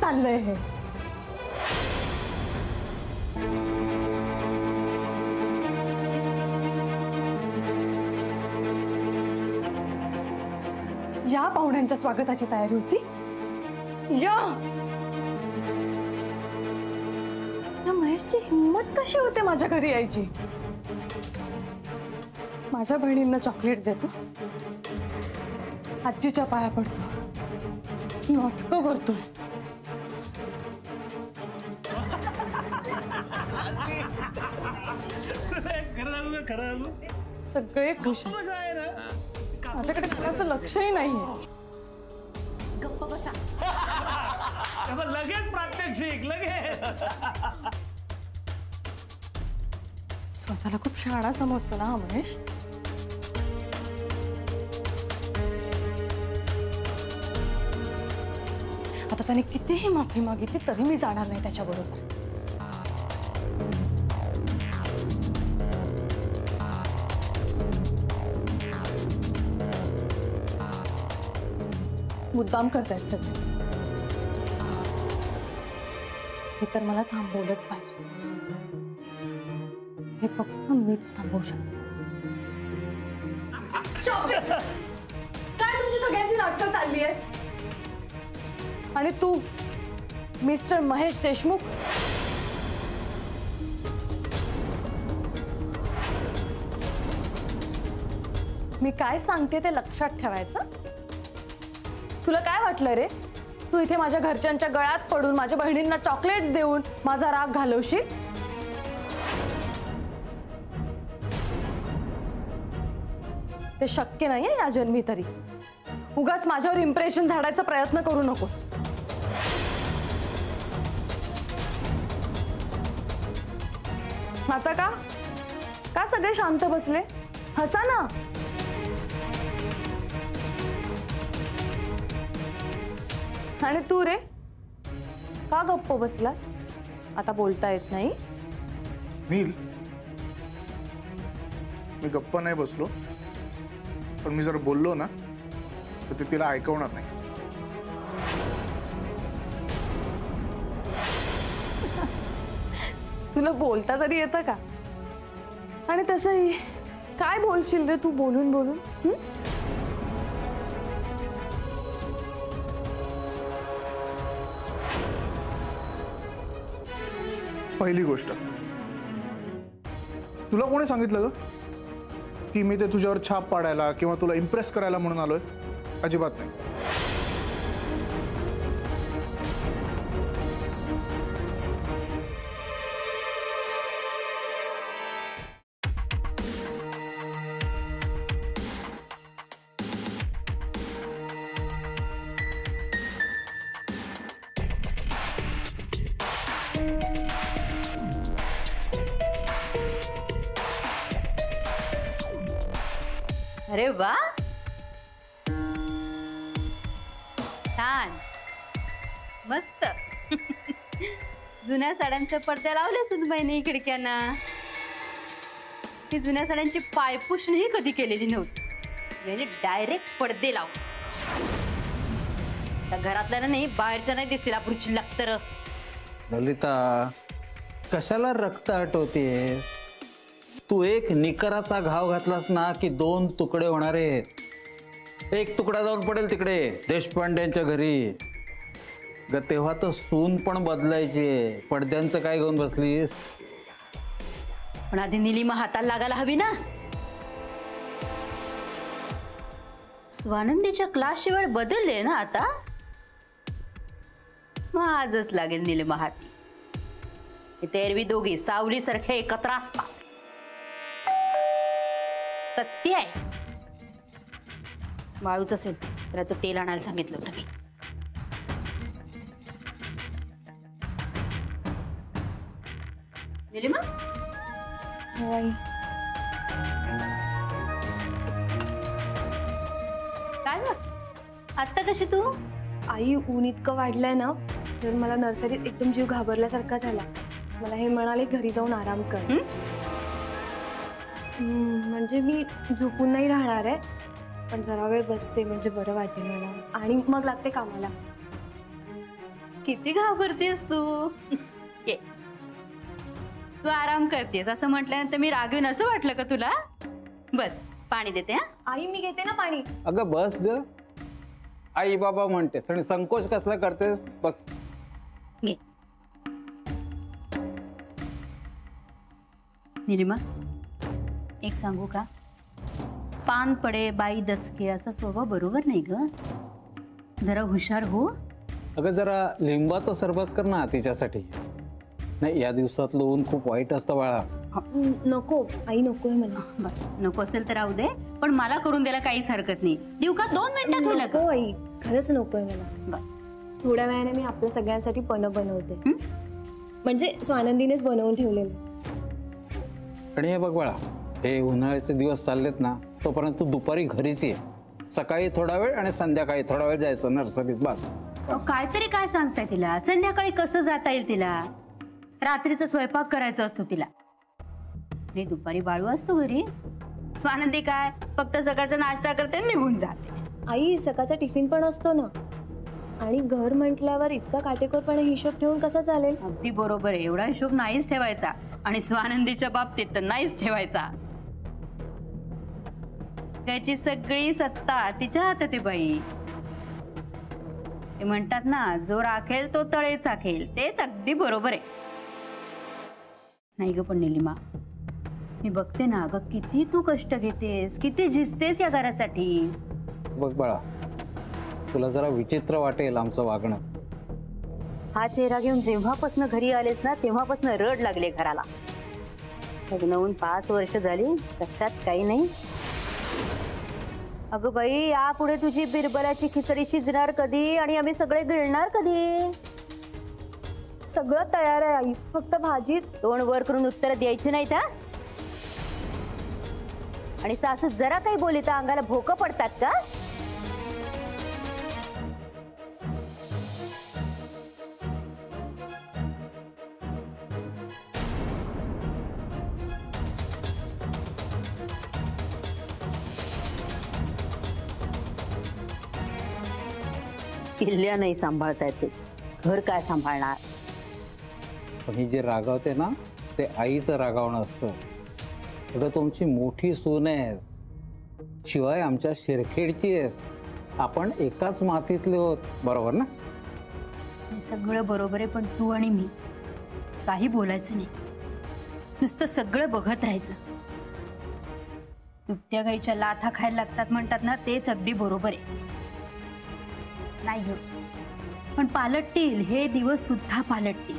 चाललंय हे? या पाहुण्यांच्या स्वागताची तयारी होती? या महेशची हिम्मत कशी होते माझ्या घरी यायची? माझ्या बहिणींना चॉकलेट देतो, आजीच्या पाया पडतो, नाटकं करतोय. सगळे खुश आहेत. माझ्याकडे कोणाचं लक्षही नाहीये. गप्प बसा. लगेच प्रात्यक्षिक लगेच. स्वतःला खूप शहाणा समजतो ना हा महेश. आता त्याने कितीही माफी मागितली तरी मी जाणार नाही त्याच्याबरोबर. मुद्दाम करतायत सगळे. हे तर मला थांबवलंच पाहिजे. हे फक्त मीच थांबवू शकते. काय तुमची सगळ्यांची नाटकं चालली आहेत? आणि तू मिस्टर महेश देशमुख, मी काय सांगते ते लक्षात ठेवायचं. तुला काय वाटलं रे? तू इथे माझ्या घरच्यांच्या गळ्यात पडून माझ्या बहिणींना चॉकलेट्स देऊन माझा राग घालवशील? ते शक्य नाहीये या जन्मी तरी. उगाच माझ्यावर इम्प्रेशन झाडायचा प्रयत्न करू नको. आता का सगळे शांत बसले? हसा ना. आणि तू रे का गप्प बसलास? आता बोलता येत नाही? नील, मी गप्प नाही बसलो, पण मी जर बोललो ना तर ते तिला ऐकवणार नाही. तुला बोलता तरी येतं का? आणि तसंही काय बोलशील रे तू बोलून बोलून? पहिली गोष्ट, तुला कोणी सांगितलं ग की मी ते तुझ्यावर छाप पाडायला किंवा तुला इम्प्रेस करायला म्हणून आलोय? अजिबात नाही. अरे वा, छान, मस्त. जुन्या साड्यांचे पडदे लावले सुनबाईने खिडक्यांना. ही जुन्या साड्यांची पायपुसणीही कधी केलेली नव्हती. म्हणजे डायरेक्ट पडदे लाव. घरातल्या नाही, बाहेरच्या नाही दिसतील आपण लागतर. ललिता, कशाला रक्त हटवते? तू एक निकराचा घाव घातलास ना की दोन तुकडे होणार आहेत. एक तुकडा जाऊन पडेल तिकडे देशपांड्यांच्या घरी. ग तेव्हा तर सून पण बदलायची. पडद्यांचं काय घेऊन बसलीस? पण आधी निलिमा हाताला लागायला हवी ना. स्वानंदीच्या क्लासची वेळ बदलले ना आता. मग आजच लागेल निलिमा हाती. इथे एरवी दोघी सावलीसारखे एकत्र असतात. सत्य आहे. वाळूच असेल तर आता तेल आणायला सांगितलं होतं मी. निलिमा, काय ग आत्ता कशी तू? आई, ऊन इतकं वाढलंय ना तर मला नर्सरीत एकदम जीव घाबरल्यासारखा झाला. मला हे म्हणाले घरी जाऊन आराम कर. म्हणजे मी झोपून नाही राहणार आहे, पण जरा वेळ बसते म्हणजे बरं वाटेल मला. आणि मग लागते कामाला. किती घाबरतेस तू? ये. तू आराम करतेस असं म्हटल्यानंतर मी रागवीन असं वाटलं का तुला? बस पाणी देते हा. आई मी घेते ना पाणी. अगं बस ग, आई बाबा म्हणतेस आणि संकोच कसला करतेस? बस. घे. निलिमा, एक सांगू का? पान पडे बाई दचके असा स्वभाव बरोबर नाही ग. जरा हुशार हो. अगं जरा लिंबाचं सरबत कर ना तिच्यासाठी. नाही, या दिवसातलं ऊन खूप वाईट असतं बाळा. नको आई, नकोय मला. बरं, नको असेल तर राहू दे, पण मला करून द्यायला काहीच हरकत नाही. देऊ का? 2 मिनिटात होईल नको आई, खरंच नकोय मला. बरं. थोड्या वेळाने मी आपल्या सगळ्यांसाठी पन्ह बनवते. म्हणजे स्वानंदीनेच बनवून ठेवलेलं. आणि हे बघ बाळा, हे उन्हाळ्याचे दिवस चाललेत ना, तोपर्यंत तू दुपारी घरीच ये. सकाळी थोडा वेळ आणि संध्याकाळी थोडा वेळ जायचं नर्सरीत. बस. काहीतरी काय सांगताय तिला? संध्याकाळी कसं जाता येईल तिला? रात्रीचा स्वयंपाक करायचा असतो तिला. आणि दुपारी बाळू असतो घरी. स्वानंदी काय फक्त सकाळचा नाश्ता करते आणि निघून जाते. आई सकाळचा टिफिन पण असतो ना. आणि घर म्हटल्यावर इतका काटेकोरपणे हिशोब ठेवून कसा चालेल? अगदी बरोबर आहे. एवढा हिशोब नाहीच ठेवायचा. आणि स्वानंदीच्या बाबतीत तर नाहीच ठेवायचा. त्याची सगळी सत्ता तिच्या हातात आहे बाई. ते म्हणतात ना, जो राखेल तो तळे चाखेल. तेच अगदी बरोबर आहे. नाही ग पण निलिमा, मी बघते ना ग, किती तू कष्ट घेतेस, किती झिजतेस या घरासाठी. बघ बाळा, तुला जरा विचित्र वाटेल आमचं वागणं. हा चेहरा घेऊन जेव्हापासून घरी आलेस ना, तेव्हापासून रड लागले घराला. लग्न होऊन 5 वर्ष झाली, कशात काही नाही. अगं बाई, यापुढे तुझी बिरबलाची खिचडी शिजणार कधी आणि आम्ही सगळे गिळणार कधी? सगळं तयार आहे आई, फक्त भाजीच. तोंड वर करून उत्तर द्यायची नाहीत हा. आणि सासू जरा काही बोली तर अंगाला भोकं पडतात का? किल्ल्या नाही सांभाळता येते, घर काय सांभाळणार? पण ही जे रागावते ना, ते आईचं रागावणं असतं. अगं तुमची मोठी सून आहेस, शिवाय आमच्या शिरखेडची आहेस. आपण एकाच मातीतले आहोत, बरोबर ना? हे सगळं बरोबर आहे, पण तू आणि मी काही बोलायचं नाही. नुसतं सगळं बघत राहायचं. दुभत्या गाईच्या लाथा खायला लागतात म्हणतात ना, तेच अगदी बरोबर आहे. नाही ग, पण पालटतील. हे दिवस सुद्धा पालटतील.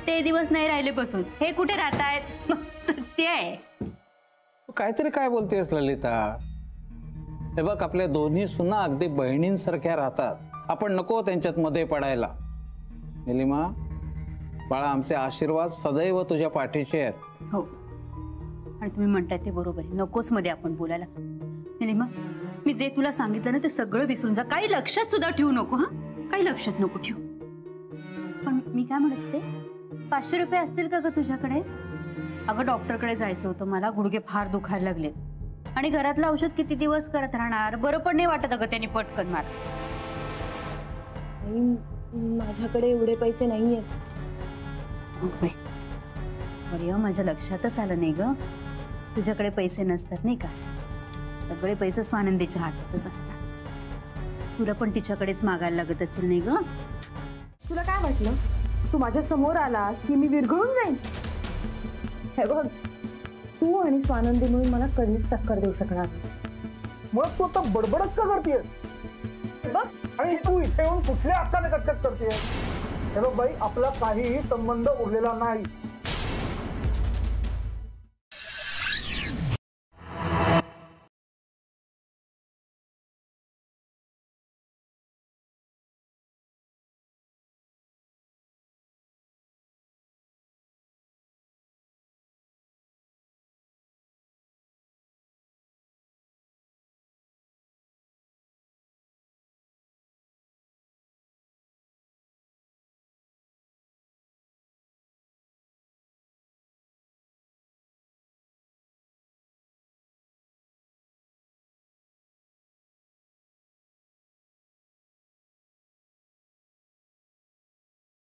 ते दिवस नाही राहिले बसून. हे कुठे राहतायत? सत्य आहे. तू काहीतरी काय बोलतेस ललिता? हे बघ, आपल्या दोन्ही सुना अगदी बहिणींसारख्या राहतात. आपण नको त्यांच्यात मध्ये पडायला. निलिमा बाळा, आमचे आशीर्वाद सदैव तुझ्या पाठीशी आहेत. हो, आणि तुम्ही म्हणताय ते बरोबर आहे. नकोच मध्ये आपण बोलायला. निलिमा, मी जे तुला सांगितलं ना, ते सगळं विसरून जा. काही लक्षात सुद्धा ठेवू नको. हा, काही लक्षात नको ठेवू. पण मी काय म्हणत होते, 500 रुपये असतील का ग तुझ्याकडे? अगं डॉक्टरकडे जायचं होतं मला. गुडघे फार दुखायला लागलेत. आणि घरातलं औषध किती दिवस करत राहणार? बरं पण नाही वाटत अगं त्यांनी पटकन मार. आई माझ्याकडे एवढे पैसे नाही आहेत. बरं, माझ्या लक्षातच आलं नाही ग, तुझ्याकडे पैसे नसतात नाही का? सगळे पैसे स्वानंदीच्या हातातच असतात. तुला पण तिच्याकडेच मागायला लागत असेल नाही ग? तुला काय वाटलं, तू माझ्या समोर आलास की मी विरघळून जाईन? हे बघ, तू आणि स्वानंदी म्हणून मला कधीच टक्कर देऊ शकणार. मग तू आता बडबडच का करतेय? बघ, आणि तू इथे येऊन कुठल्या हक्काने कटकट करतेय? हे बघ बाई, आपला काहीही संबंध उरलेला नाही.